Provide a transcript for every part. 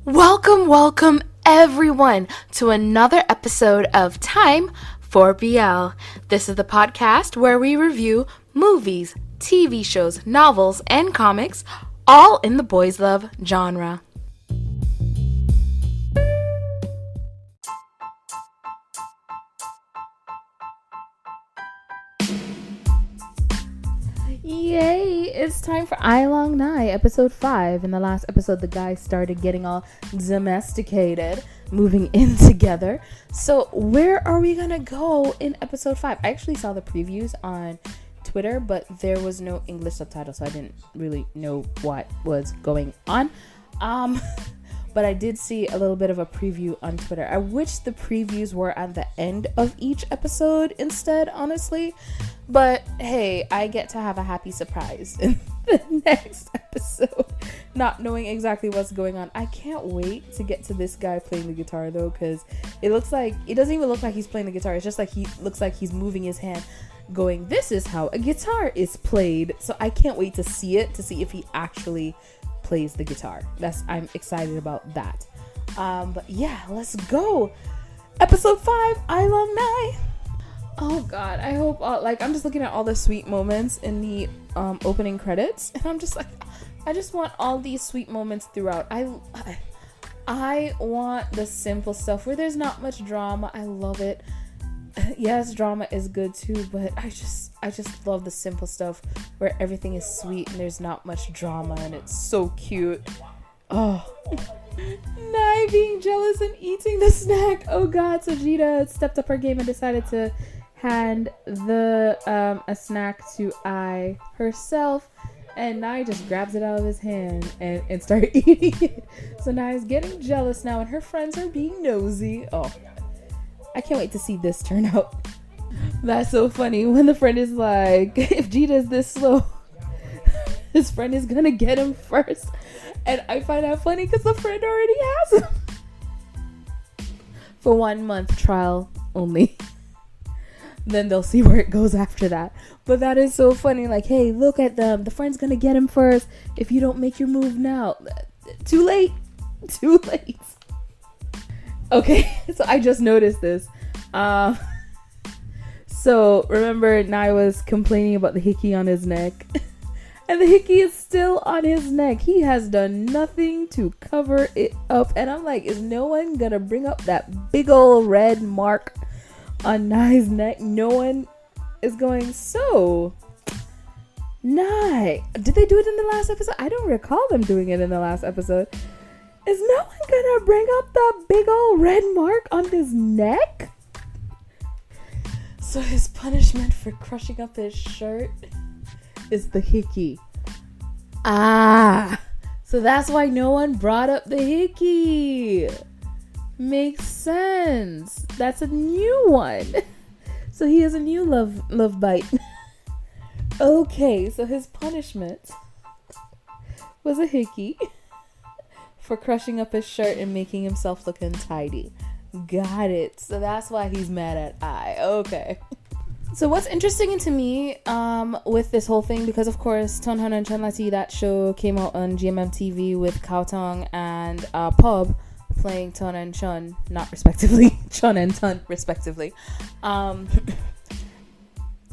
Welcome everyone to another episode of Time for BL. This is the podcast where we review movies, TV shows, novels, and comics, all in the boys love genre. Yay! It's time for Ai Long Nhai, episode 5. In the last episode, the guys started getting all domesticated, moving in together. So where are we gonna go in episode 5? I actually saw the previews on Twitter, but there was no English subtitle, so I didn't really know what was going on. But I did see a little bit of a preview on Twitter. I wish the previews were at the end of each episode instead, honestly. But hey, I get to have a happy surprise in the next episode, not knowing exactly what's going on. I can't wait to get to this guy playing the guitar though, because it doesn't even look like he's playing the guitar. It's just like he looks like he's moving his hand going, this is how a guitar is played. So I can't wait to see it, to see if he actually plays the guitar. I'm excited about that. But yeah, let's go. Episode 5, Ai Long Nhai. Oh god, I hope I'm just looking at all the sweet moments in the opening credits, and I'm just like, I just want all these sweet moments throughout. I want the simple stuff where there's not much drama. I love it. Yes, drama is good too, but I just love the simple stuff where everything is sweet and there's not much drama and it's so cute. Oh, Nhai being jealous and eating the snack. Oh god, so Jita stepped up her game and decided to hand a snack to Ai herself, and Nhai just grabs it out of his hand and started eating it. So Nhai's getting jealous now and her friends are being nosy. Oh, I can't wait to see this turn out. That's so funny when the friend is like, if Jita is this slow, his friend is gonna get him first. And I find that funny because the friend already has him. For 1 month trial only. Then they'll see where it goes after that. But that is so funny. Like, hey, look at them. The friend's gonna get him first if you don't make your move now. Too late. Okay, so I just noticed this. So remember, Nhai was complaining about the hickey on his neck. And the hickey is still on his neck. He has done nothing to cover it up. And I'm like, is no one gonna bring up that big old red mark on Nhai's neck? No one is going, so Nhai, did they do it in the last episode? I don't recall them doing it in the last episode. Is no one gonna bring up that big old red mark on his neck? So his punishment for crushing up his shirt is the hickey. So that's why no one brought up the hickey. Makes sense. That's a new one. So he has a new love bite. Okay, so his punishment was a hickey for crushing up his shirt and making himself look untidy. Got it. So that's why he's mad at Ai. Okay. So what's interesting to me with this whole thing, because of course Tonhan and Chanlati, that show came out on GMM TV with Kaotong and Pub playing Ton and Chun, not respectively, Chun and Tun respectively.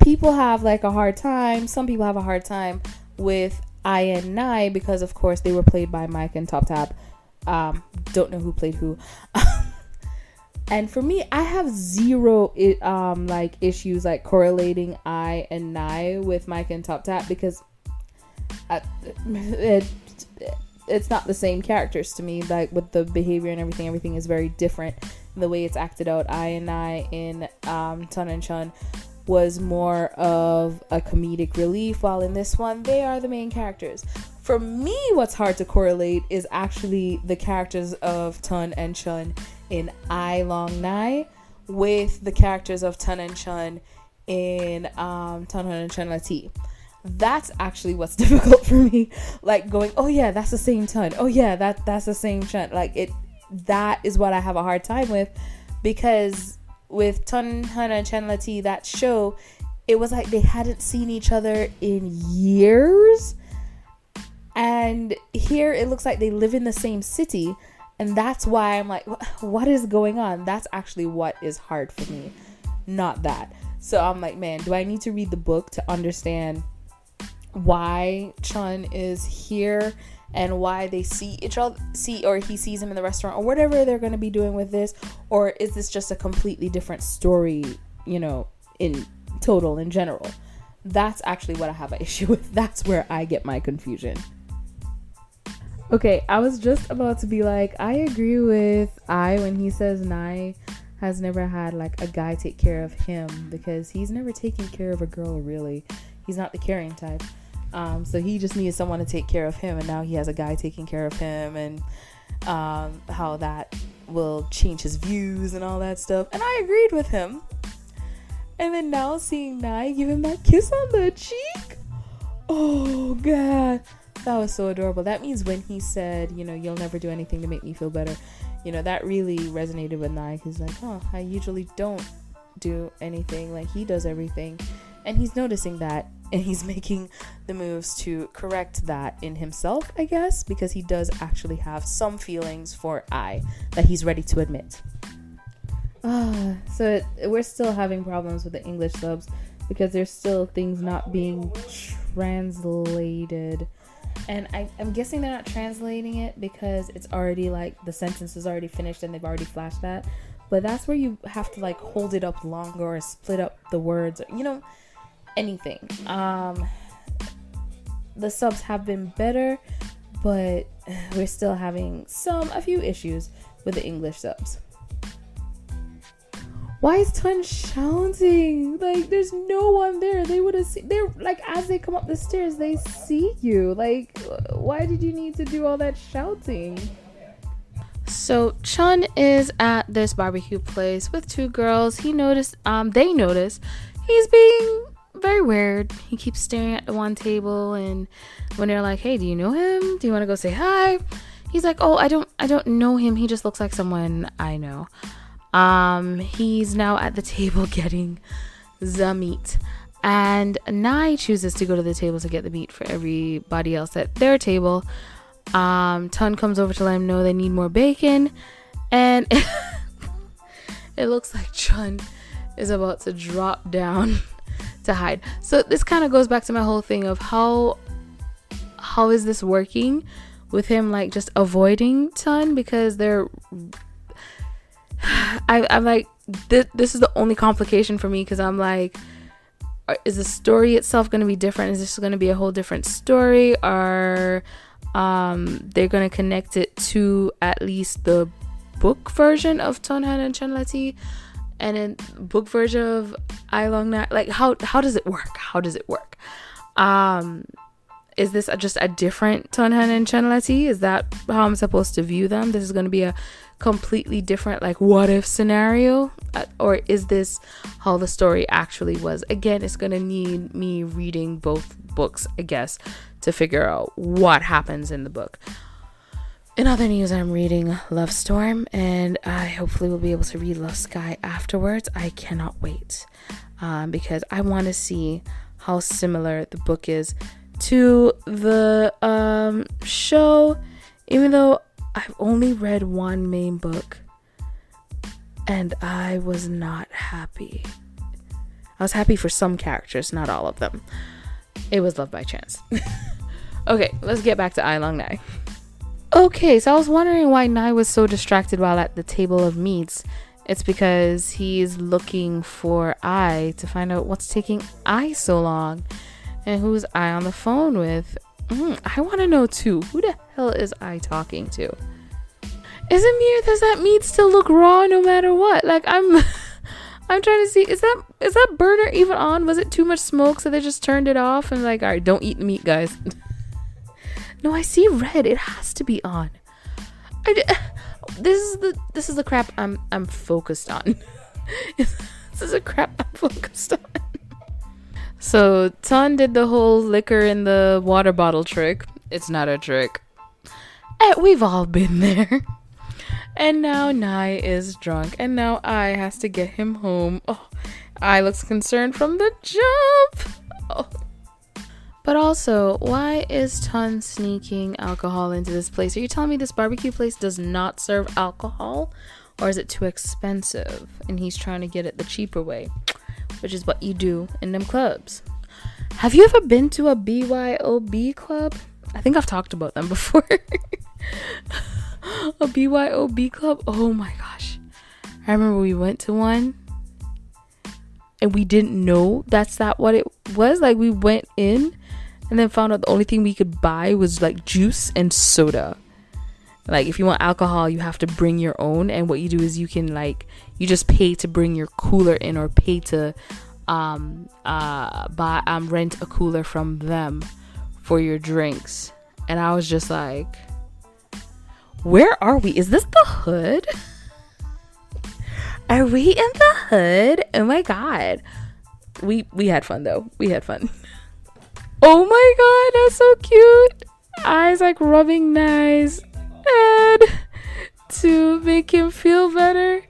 People have like a hard time. Some people have a hard time with Ai and Nhai because of course they were played by Mike and Top Tap. Don't know who played who. And for me, I have zero issues like correlating Ai and Nhai with Mike and Top Tap because it's not the same characters to me. Like with the behavior and everything is very different. The way it's acted out, Ai and Nhai in Ton and Chun was more of a comedic relief, while in this one they are the main characters. For me, what's hard to correlate is actually the characters of Ton and Chun in Ai Long Nhai with the characters of Ton and Chun in Tonhan and Chanlati. That's actually what's difficult for me. Like going, oh yeah, that's the same Ton. Oh yeah, that's the same Chun. Like that is what I have a hard time with, because with Tonhan and Chanlati, that show, it was like they hadn't seen each other in years. And here it looks like they live in the same city And that's why I'm like, what is going on? That's actually what is hard for me, not that. So I'm like, man, do I need to read the book to understand why Chun is here and why they see each other, or he sees him in the restaurant, or whatever they're going to be doing with this? Or is this just a completely different story, you know, in total, in general? That's actually what I have an issue with. That's where I get my confusion. Okay, I was just about to be like, I agree with Ai when he says Nhai has never had like a guy take care of him, because he's never taken care of a girl, really. He's not the caring type. So he just needs someone to take care of him, and now he has a guy taking care of him, and how that will change his views and all that stuff. And I agreed with him. And then now seeing Nhai give him that kiss on the cheek, oh god, that was so adorable. That means when he said, you know, you'll never do anything to make me feel better, you know, that really resonated with Nhai. He's like, oh, I usually don't do anything, like he does everything. And he's noticing that, and he's making the moves to correct that in himself, I guess, because he does actually have some feelings for Ai that he's ready to admit. So we're still having problems with the English subs because there's still things not being translated. And I'm guessing they're not translating it because it's already like the sentence is already finished and they've already flashed that. But that's where you have to like hold it up longer or split up the words, or, you know, anything. The subs have been better, but we're still having a few issues with the English subs. Why is Tun shouting? Like, there's no one there. They would have seen. They're like, as they come up the stairs, they see you. Like, why did you need to do all that shouting? So Chun is at this barbecue place with two girls. They notice he's being very weird. He keeps staring at the one table, and when they're like, hey, do you know him? Do you want to go say hi? He's like, oh, I don't know him. He just looks like someone I know. He's now at the table getting the meat, and Nhai chooses to go to the table to get the meat for everybody else at their table. Tun comes over to let him know they need more bacon, and it looks like Chun is about to drop down to hide. So this kind of goes back to my whole thing of how is this working with him, like just avoiding Tun, because I'm like, this is the only complication for me, because I'm like, is the story itself going to be different? Is this going to be a whole different story? Or they're going to connect it to at least the book version of Tonhan and Chenleti, and then book version of Ai Long Nhai? Like, how does it work? How does it work? Is this just a different Tonhan and Chenleti? Is that how I'm supposed to view them? This is going to be a completely different, like, what if scenario? Or is this how the story actually was? Again, it's going to need me reading both books, I guess, to figure out what happens in the book. In other news, I'm reading Love Storm, and I hopefully will be able to read Love Sky afterwards. I cannot wait, because I want to see how similar the book is to the show, even though I've only read one main book and I was not happy. I was happy for some characters, not all of them. It was Love by Chance. Okay, let's get back to Ai Long Nhai. Okay, so I was wondering why Nhai was so distracted while at the table of meats. It's because he's looking for Ai to find out what's taking Ai so long. And who's Ai on the phone with? I want to know too. Who the hell is Ai talking to? Is it me, or does that meat still look raw no matter what? Like, I'm trying to see, is that burner even on? Was it too much smoke so they just turned it off and like, all right, don't eat the meat, guys? No, I see red. It has to be on. This is the crap I'm focused on. This is the crap I'm focused on. So Tun did the whole liquor in the water bottle trick. It's not a trick. We've all been there. And now Nhai is drunk, and now Ai has to get him home. Oh, Ai looks concerned from the jump. Oh. But also, why is Ton sneaking alcohol into this place? Are you telling me this barbecue place does not serve alcohol? Or is it too expensive and he's trying to get it the cheaper way? Which is what you do in them clubs. Have you ever been to a BYOB club? I think I've talked about them before. A BYOB club? Oh my gosh. I remember we went to one and we didn't know that's not what it was. Like, we went in and then found out the only thing we could buy was like juice and soda. Like, if you want alcohol, you have to bring your own. And what you do is you can, like, you just pay to bring your cooler in, or pay to rent a cooler from them for your drinks. And I was just like, where are we? Is this the hood? Are we in the hood? Oh my god. We had fun though. We had fun. Oh my god, that's so cute. Ai's like rubbing Nhai's head to make him feel better.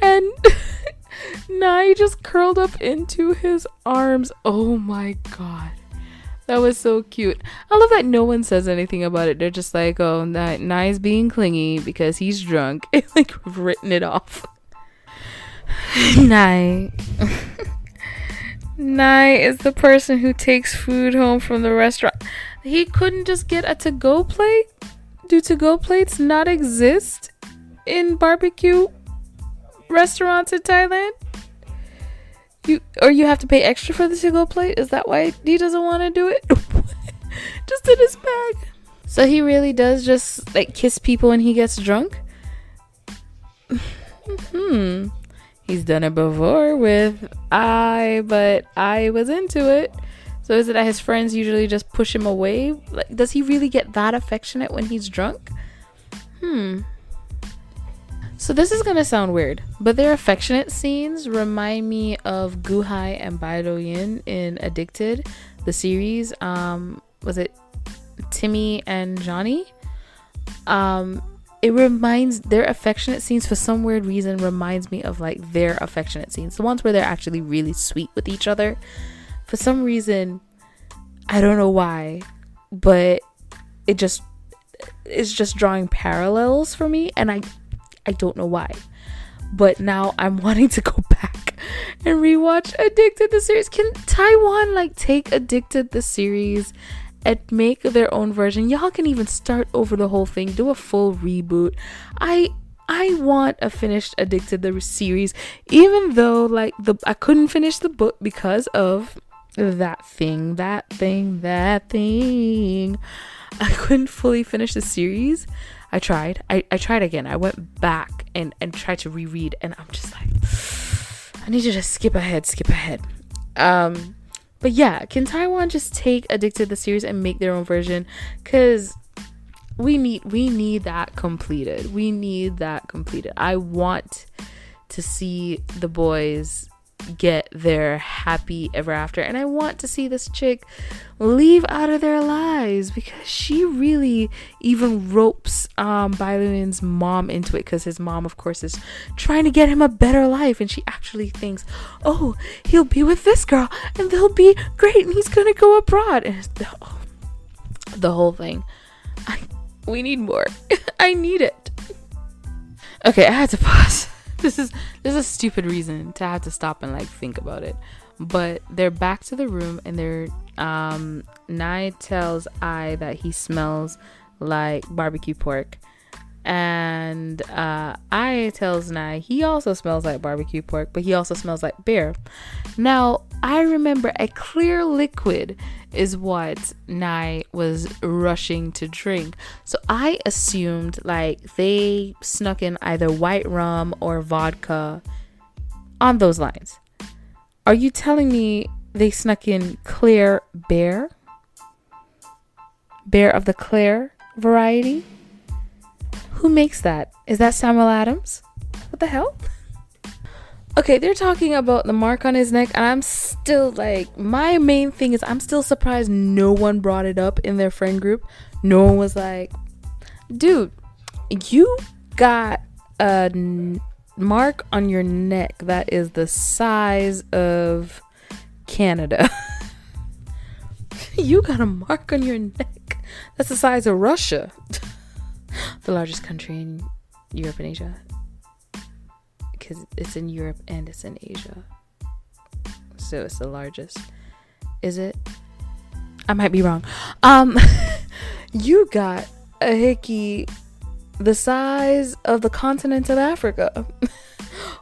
And Nhai just curled up into his arms. Oh my god. That was so cute. I love that no one says anything about it. They're just like, oh, Nhai's being clingy because he's drunk. Like, written it off. Nhai. Nhai is the person who takes food home from the restaurant. He couldn't just get a to-go plate? Do to-go plates not exist in barbecue restaurants in Thailand? You have to pay extra for the to-go plate? Is that why he doesn't want to do it? Just in his bag. So he really does just like kiss people when he gets drunk? He's done it before with but I was into it. So is it that his friends usually just push him away? Like, does he really get that affectionate when he's drunk? So this is gonna sound weird, but their affectionate scenes remind me of Guhai and Baidoyin in Addicted, the series. Was it Timmy and Johnny? It reminds, their affectionate scenes for some weird reason reminds me of like their affectionate scenes, the ones where they're actually really sweet with each other. For some reason, I don't know why, but it's just drawing parallels for me, and I don't know why. But now I'm wanting to go back and rewatch Addicted the series. Can Taiwan like take Addicted the series and make their own version? Y'all can even start over the whole thing, do a full reboot. I want a finished Addicted the series, even though like I couldn't finish the book because of that thing. I couldn't fully finish the series. I tried again. I went back and tried to reread, and I'm just like, I need to just skip ahead. But yeah, can Taiwan just take Addicted the series and make their own version? Because we need that completed. I want to see the boys get their happy ever after, and I want to see this chick leave out of their lives, because she really even ropes Bailuin's mom into it, because his mom of course is trying to get him a better life, and she actually thinks, oh, he'll be with this girl and they'll be great and he's gonna go abroad, and it's the whole thing. We need more. I need it. Okay, I had to pause. This is a stupid reason to have to stop and like think about it. But they're back to the room, and they're Nhai tells Ai that he smells like barbecue pork, and Ai tells Nhai he also smells like barbecue pork, but he also smells like beer. Now I remember a clear liquid is what Nhai was rushing to drink, so I assumed like they snuck in either white rum or vodka, on those lines. Are you telling me they snuck in clear beer of the clear variety? Who makes that? Is that Samuel Adams? What the hell? Okay, they're talking about the mark on his neck, and I'm still like, my main thing is I'm still surprised no one brought it up in their friend group. No one was like, dude, you got a mark on your neck that is the size of Canada. You got a mark on your neck that's the size of Russia. The largest country in Europe and Asia. Because it's in Europe and it's in Asia. So it's the largest. Is it? I might be wrong. You got a hickey the size of the continent of Africa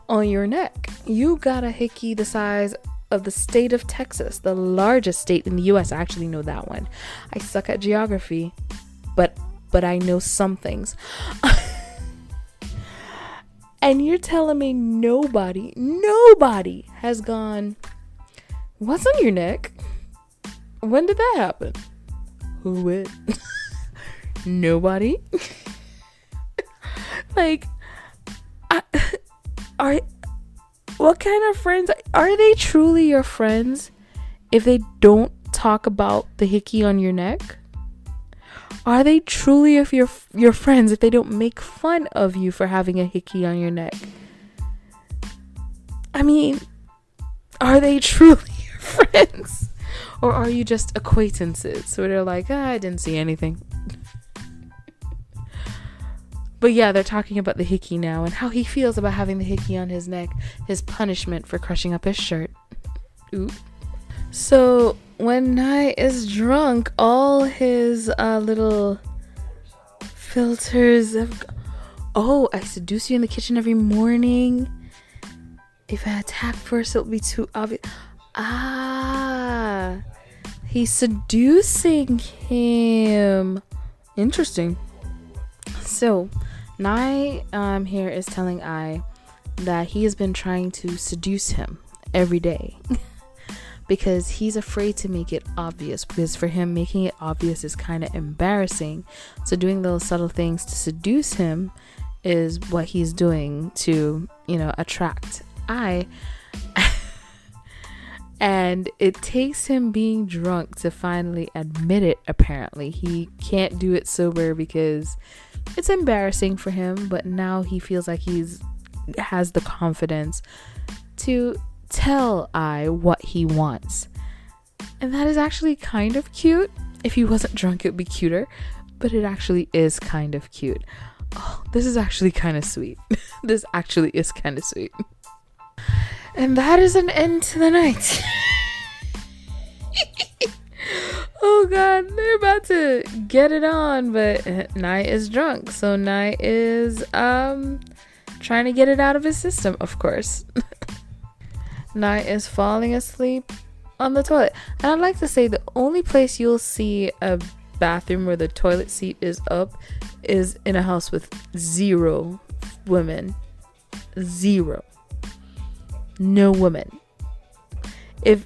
on your neck. You got a hickey the size of the state of Texas, the largest state in the US. I actually know that one. I suck at geography, but I know some things. And you're telling me nobody has gone, what's on your neck? When did that happen? Who it? Nobody? Like, what kind of friends are they? Truly your friends if they don't talk about the hickey on your neck? Are they truly your friends if they don't make fun of you for having a hickey on your neck? I mean, are they truly your friends? Or are you just acquaintances where they're like, I didn't see anything. But yeah, they're talking about the hickey now and how he feels about having the hickey on his neck, his punishment for crushing up his shirt. Ooh. So when Nhai is drunk, all his little filters have... Oh, I seduce you in the kitchen every morning. If I attack first, it'll be too obvious. Ah, he's seducing him. Interesting. So Nhai here is telling Ai that he has been trying to seduce him every day because he's afraid to make it obvious, because for him making it obvious is kind of embarrassing. So doing those subtle things to seduce him is what he's doing to, attract Ai. And it takes him being drunk to finally admit it, apparently. He can't do it sober because it's embarrassing for him, but now he feels like has the confidence to tell Ai what he wants. And that is actually kind of cute. If he wasn't drunk, it would be cuter, but it actually is kind of cute. Oh, this is actually kind of sweet. This actually is kind of sweet. And that is an end to the night. Oh god, they're about to get it on, but Nhai is drunk, so Nhai is trying to get it out of his system, of course. Nhai is falling asleep on the toilet. And I'd like to say the only place you'll see a bathroom where the toilet seat is up is in a house with 0 women. 0. No woman. If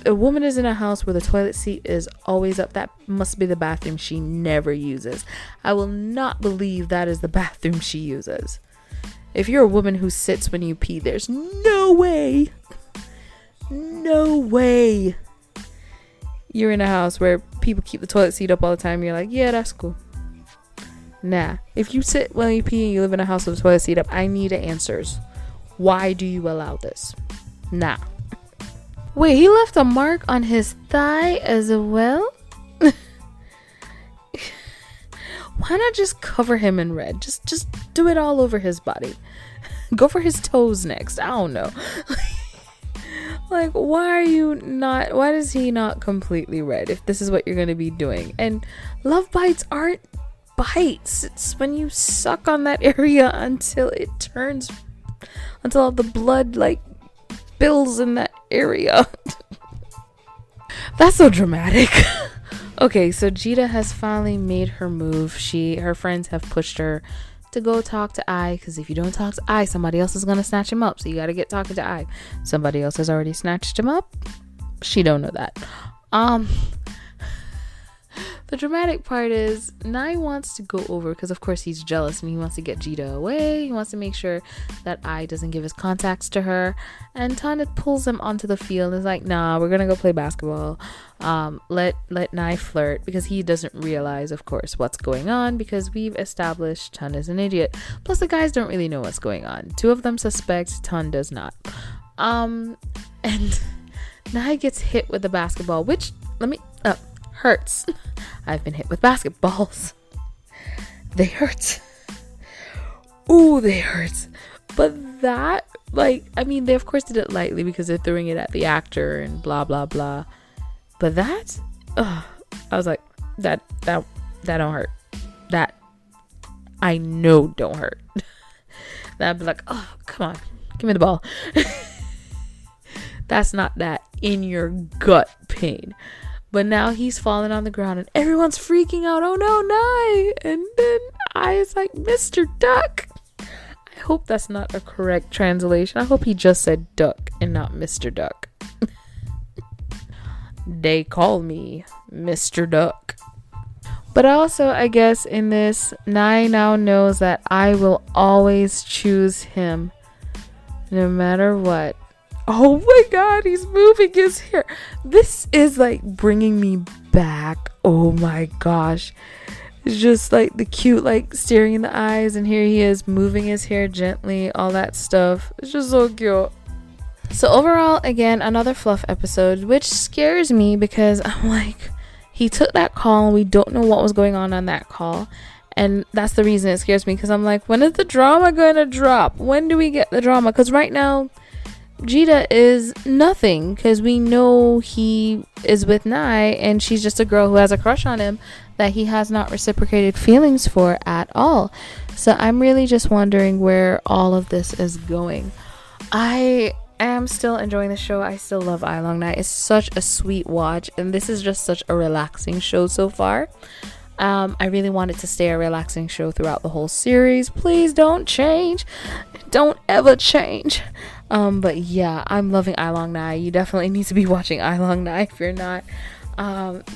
a woman is in a house where the toilet seat is always up, that must be the bathroom she never uses. I will not believe that is the bathroom she uses. If you're a woman who sits when you pee, there's no way you're in a house where people keep the toilet seat up all the time. You're like, yeah, that's cool. Nah. If you sit when you pee and you live in a house with the toilet seat up, I need answers. Why do you allow this? Nah. Wait, he left a mark on his thigh as well? Why not just cover him in red? Just do it all over his body. Go for his toes next. I don't know. Like, why does he not completely red if this is what you're going to be doing? And love bites aren't bites. It's when you suck on that area until all the blood spills in that area. That's so dramatic. Okay, so Jita has finally made her move. Her friends have pushed her to go talk to Ai, because if you don't talk to Ai, somebody else is gonna snatch him up. So you gotta get talking to Ai. Somebody else has already snatched him up. She don't know that. The dramatic part is Nhai wants to go over because of course he's jealous and he wants to get Jita away. He wants to make sure that Ai doesn't give his contacts to her. And Tana pulls him onto the field and is like, nah, we're gonna go play basketball. Let Nhai flirt, because he doesn't realize, of course, what's going on, because we've established Tun is an idiot. Plus the guys don't really know what's going on. 2 of them suspect, Tun does not. And Nhai gets hit with the basketball, which hurts. I've been hit with basketballs. They hurt. Ooh, they hurt. But that, like, I mean, they of course did it lightly because they're throwing it at the actor and blah, blah, blah. But that, I was like, that don't hurt. That I know don't hurt. That'd be like, oh, come on, give me the ball. That's not that in your gut pain. But now he's falling on the ground and everyone's freaking out. Oh no, Nhai. And then I is like, Mr. Duck. I hope that's not a correct translation. I hope he just said duck and not Mr. Duck. They call me Mr. Duck. But also, I guess in this, Nhai now knows that I will always choose him no matter what. Oh my god, he's moving his hair. This is like bringing me back. Oh my gosh. It's just like the cute, like staring in the eyes, and here he is moving his hair gently, all that stuff. It's just so cute. So overall, again, another fluff episode, which scares me because I'm like, he took that call and we don't know what was going on that call. And that's the reason it scares me, because I'm like, when is the drama going to drop? When do we get the drama? Because right now, Jita is nothing, because we know he is with Nhai and she's just a girl who has a crush on him that he has not reciprocated feelings for at all. So I'm really just wondering where all of this is going. I am still enjoying the show. I still love Ai Long Nhai. It's such a sweet watch, and this is just such a relaxing show so far. I really want it to stay a relaxing show throughout the whole series. Please don't change. Don't ever change. But yeah, I'm loving Ai Long Nhai. You definitely need to be watching Ai Long Nhai if you're not.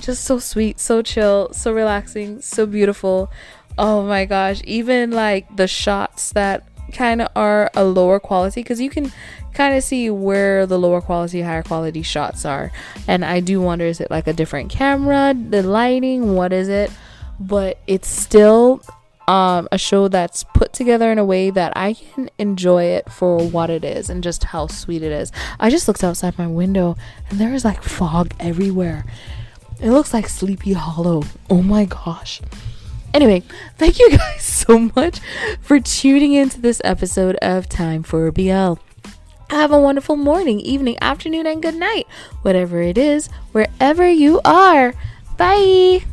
Just so sweet, so chill, so relaxing, so beautiful. Oh my gosh, even like the shots that kind of are a lower quality, because you can kind of see where the lower quality, higher quality shots are. And I do wonder, is it like a different camera, the lighting, what is it? But it's still a show that's put together in a way that I can enjoy it for what it is and just how sweet it is. I just looked outside my window and there is like fog everywhere. It looks like Sleepy Hollow. Oh my gosh. Anyway, thank you guys so much for tuning into this episode of Time for BL. Have a wonderful morning, evening, afternoon, and good night, whatever it is, wherever you are. Bye.